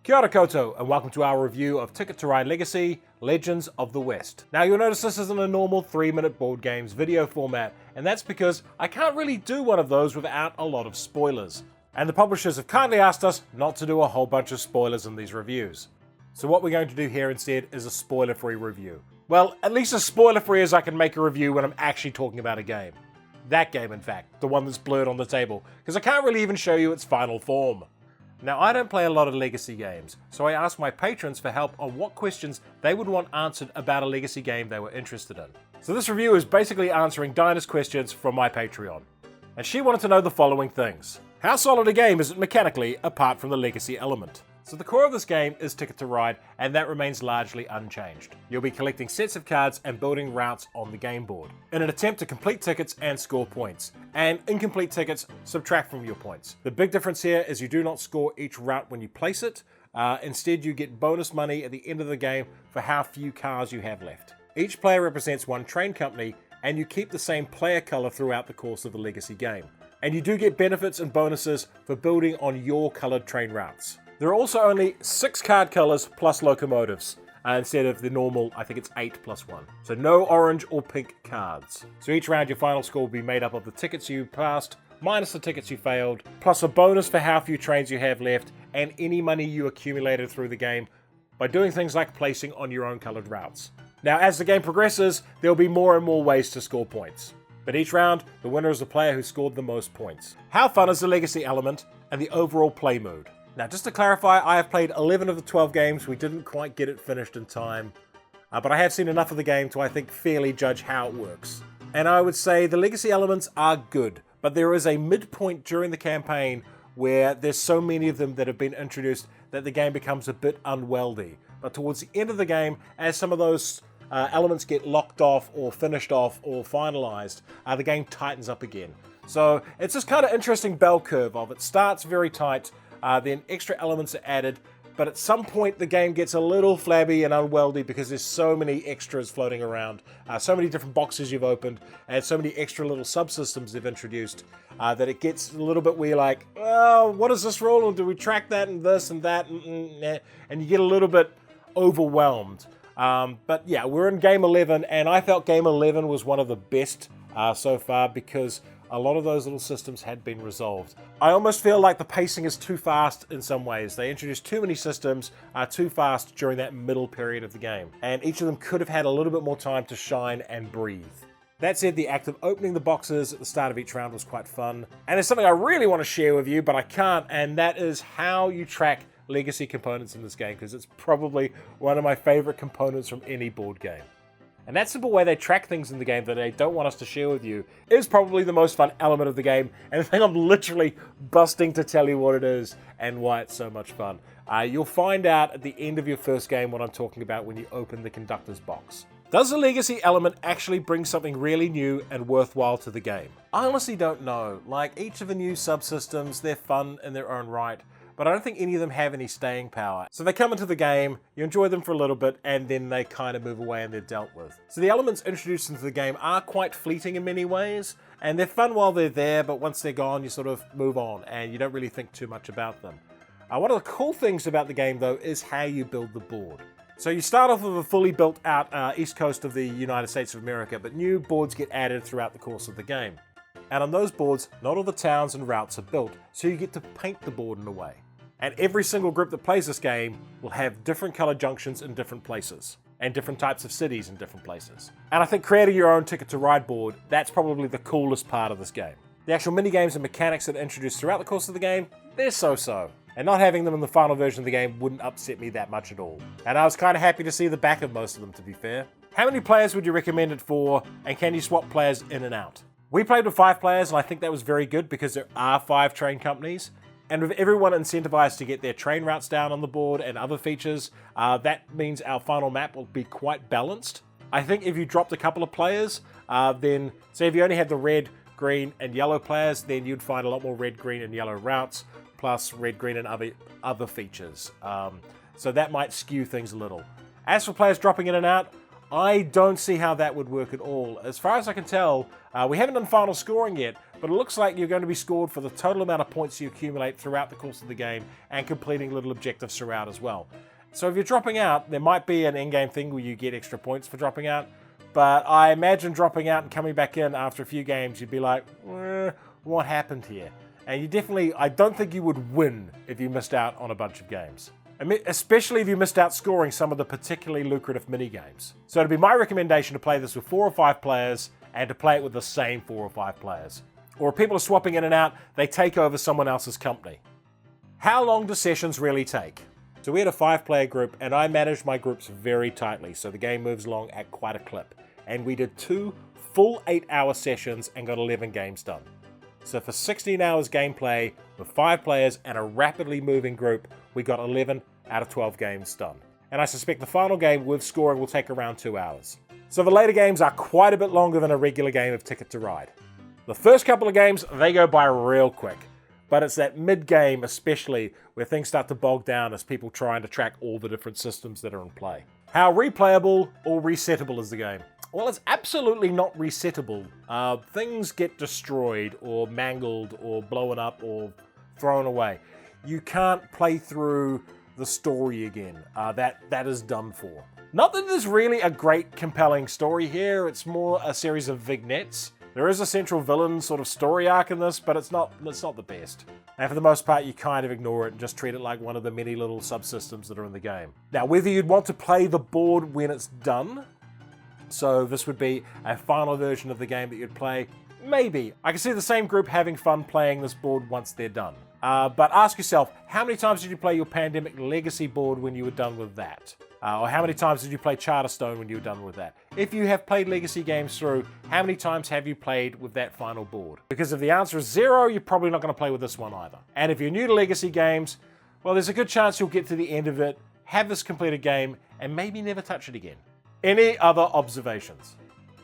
Kia ora koutou, and welcome to our review of Ticket to Ride Legacy, Legends of the West. Now you'll notice this isn't a normal 3-minute board games video format, and that's because I can't really do one of those without a lot of spoilers. And the publishers have kindly asked us not to do a whole bunch of spoilers in these reviews. So what we're going to do here instead is a spoiler-free review. Well, at least as spoiler-free as I can make a review when I'm actually talking about a game. That game, in fact, the one that's blurred on the table, because I can't really even show you its final form. Now, I don't play a lot of Legacy games, so I asked my patrons for help on what questions they would want answered about a Legacy game they were interested in. So this review is basically answering Dinah's questions from my Patreon. And she wanted to know the following things. How solid a game is it mechanically, apart from the Legacy element? So the core of this game is Ticket to Ride, and that remains largely unchanged. You'll be collecting sets of cards and building routes on the game board, in an attempt to complete tickets and score points, and incomplete tickets subtract from your points. The big difference here is you do not score each route when you place it, instead you get bonus money at the end of the game for how few cars you have left. Each player represents one train company, and you keep the same player color throughout the course of the Legacy game. And you do get benefits and bonuses for building on your colored train routes. There are also only 6 card colors plus locomotives, instead of the normal, I think it's 8 plus 1. So no orange or pink cards. So each round your final score will be made up of the tickets you passed, minus the tickets you failed, plus a bonus for how few trains you have left, and any money you accumulated through the game by doing things like placing on your own colored routes. Now as the game progresses, there will be more and more ways to score points. But each round, the winner is the player who scored the most points. How fun is the Legacy element and the overall play mood? Now, just to clarify, I have played 11 of the 12 games. We didn't quite get it finished in time, but I have seen enough of the game to, I think, fairly judge how it works. And I would say the Legacy elements are good, but there is a midpoint during the campaign where there's so many of them that have been introduced that the game becomes a bit unwieldy. But towards the end of the game, as some of those elements get locked off or finished off or finalized, the game tightens up again. So it's this kind of interesting bell curve of it starts very tight, then extra elements are added, but at some point the game gets a little flabby and unwieldy because there's so many extras floating around, so many different boxes you've opened, and so many extra little subsystems they've introduced, that it gets a little bit where you're like, oh, what is this rule, and do we track that and this and that, and you get a little bit overwhelmed. But yeah, we're in game 11, and I felt game 11 was one of the best so far because a lot of those little systems had been resolved. I almost feel like the pacing is too fast in some ways. They introduced too many systems too fast during that middle period of the game, and each of them could have had a little bit more time to shine and breathe. That said, the act of opening the boxes at the start of each round was quite fun, and it's something I really want to share with you, but I can't, and that is how you track Legacy components in this game, because it's probably one of my favorite components from any board game. And that simple way they track things in the game that they don't want us to share with you is probably the most fun element of the game, and the thing I'm literally busting to tell you what it is and why it's so much fun. You'll find out at the end of your first game what I'm talking about when you open the conductor's box. Does the Legacy element actually bring something really new and worthwhile to the game? I honestly don't know. Like, each of the new subsystems, they're fun in their own right, but I don't think any of them have any staying power. So they come into the game, you enjoy them for a little bit, and then they kind of move away and they're dealt with. So the elements introduced into the game are quite fleeting in many ways, and they're fun while they're there, but once they're gone, you sort of move on, and you don't really think too much about them. One of the cool things about the game, though, is how you build the board. So you start off with a fully built out east coast of the United States of America, but new boards get added throughout the course of the game. And on those boards, not all the towns and routes are built, so you get to paint the board in a way. And every single group that plays this game will have different color junctions in different places, and different types of cities in different places. And I think creating your own Ticket to Ride board, that's probably the coolest part of this game. The actual minigames and mechanics that are introduced throughout the course of the game, they're so-so. And not having them in the final version of the game wouldn't upset me that much at all. And I was kind of happy to see the back of most of them, to be fair. How many players would you recommend it for, and can you swap players in and out? We played with 5 players, and I think that was very good because there are 5 train companies. And with everyone incentivized to get their train routes down on the board and other features, that means our final map will be quite balanced. I think if you dropped a couple of players, then say if you only had the red, green, and yellow players, then you'd find a lot more red, green, and yellow routes, plus red, green, and other features. So that might skew things a little. As for players dropping in and out, I don't see how that would work at all. As far as I can tell, we haven't done final scoring yet, but it looks like you're going to be scored for the total amount of points you accumulate throughout the course of the game and completing little objectives throughout as well. So if you're dropping out, there might be an in-game thing where you get extra points for dropping out, but I imagine dropping out and coming back in after a few games, you'd be like, what happened here? And you definitely, I don't think you would win if you missed out on a bunch of games. Especially if you missed out scoring some of the particularly lucrative mini-games. So it'd be my recommendation to play this with 4 or 5 players and to play it with the same 4 or 5 players. Or if people are swapping in and out, they take over someone else's company. How long do sessions really take? So we had a 5-player group and I managed my groups very tightly so the game moves along at quite a clip. And we did 2 full 8-hour sessions and got 11 games done. So for 16 hours gameplay with 5 players and a rapidly moving group, we got 11 out of 12 games done. And I suspect the final game with scoring will take around 2 hours. So the later games are quite a bit longer than a regular game of Ticket to Ride. The first couple of games, they go by real quick. But it's that mid-game especially where things start to bog down as people trying to track all the different systems that are in play. How replayable or resettable is the game? Well, it's absolutely not resettable. Things get destroyed or mangled or blown up or thrown away. You can't play through the story again. That is done for. Not that there's really a great compelling story here, it's more a series of vignettes. There is a central villain sort of story arc in this, but it's not the best. And for the most part, you kind of ignore it and just treat it like one of the many little subsystems that are in the game. Now, whether you'd want to play the board when it's done, so this would be a final version of the game that you'd play, maybe. I can see the same group having fun playing this board once they're done. But ask yourself, how many times did you play your Pandemic Legacy board when you were done with that? Or how many times did you play Charterstone when you were done with that? If you have played Legacy games through, how many times have you played with that final board? Because if the answer is 0, you're probably not going to play with this one either. And if you're new to Legacy games, well, there's a good chance you'll get to the end of it, have this completed game, and maybe never touch it again. Any other observations?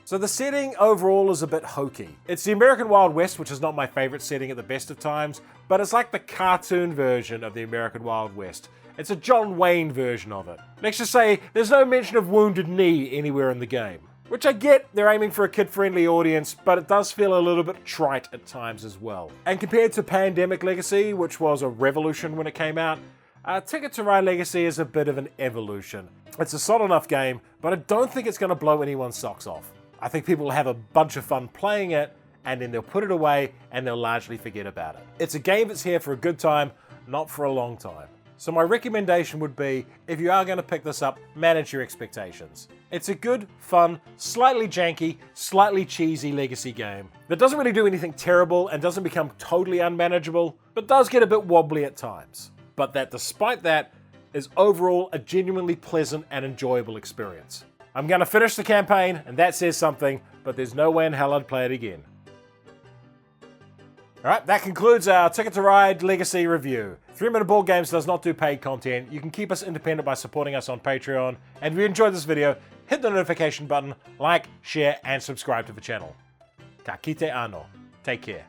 So the setting overall is a bit hokey. It's the American Wild West, which is not my favorite setting at the best of times, but it's like the cartoon version of the American Wild West. It's a John Wayne version of it. Let's just say there's no mention of Wounded Knee anywhere in the game. Which I get, they're aiming for a kid-friendly audience, but it does feel a little bit trite at times as well. And compared to Pandemic Legacy, which was a revolution when it came out, Ticket to Ride Legacy is a bit of an evolution. It's a solid enough game, but I don't think it's going to blow anyone's socks off. I think people will have a bunch of fun playing it, and then they'll put it away, and they'll largely forget about it. It's a game that's here for a good time, not for a long time. So my recommendation would be, if you are going to pick this up, manage your expectations. It's a good, fun, slightly janky, slightly cheesy Legacy game that doesn't really do anything terrible and doesn't become totally unmanageable, but does get a bit wobbly at times. But that despite that, is overall a genuinely pleasant and enjoyable experience. I'm going to finish the campaign, and that says something, but there's no way in hell I'd play it again. Alright, that concludes our Ticket to Ride Legacy review. 3 Minute Board Games does not do paid content. You can keep us independent by supporting us on Patreon. And if you enjoyed this video, hit the notification button, like, share, and subscribe to the channel. Ka kite ano. Take care.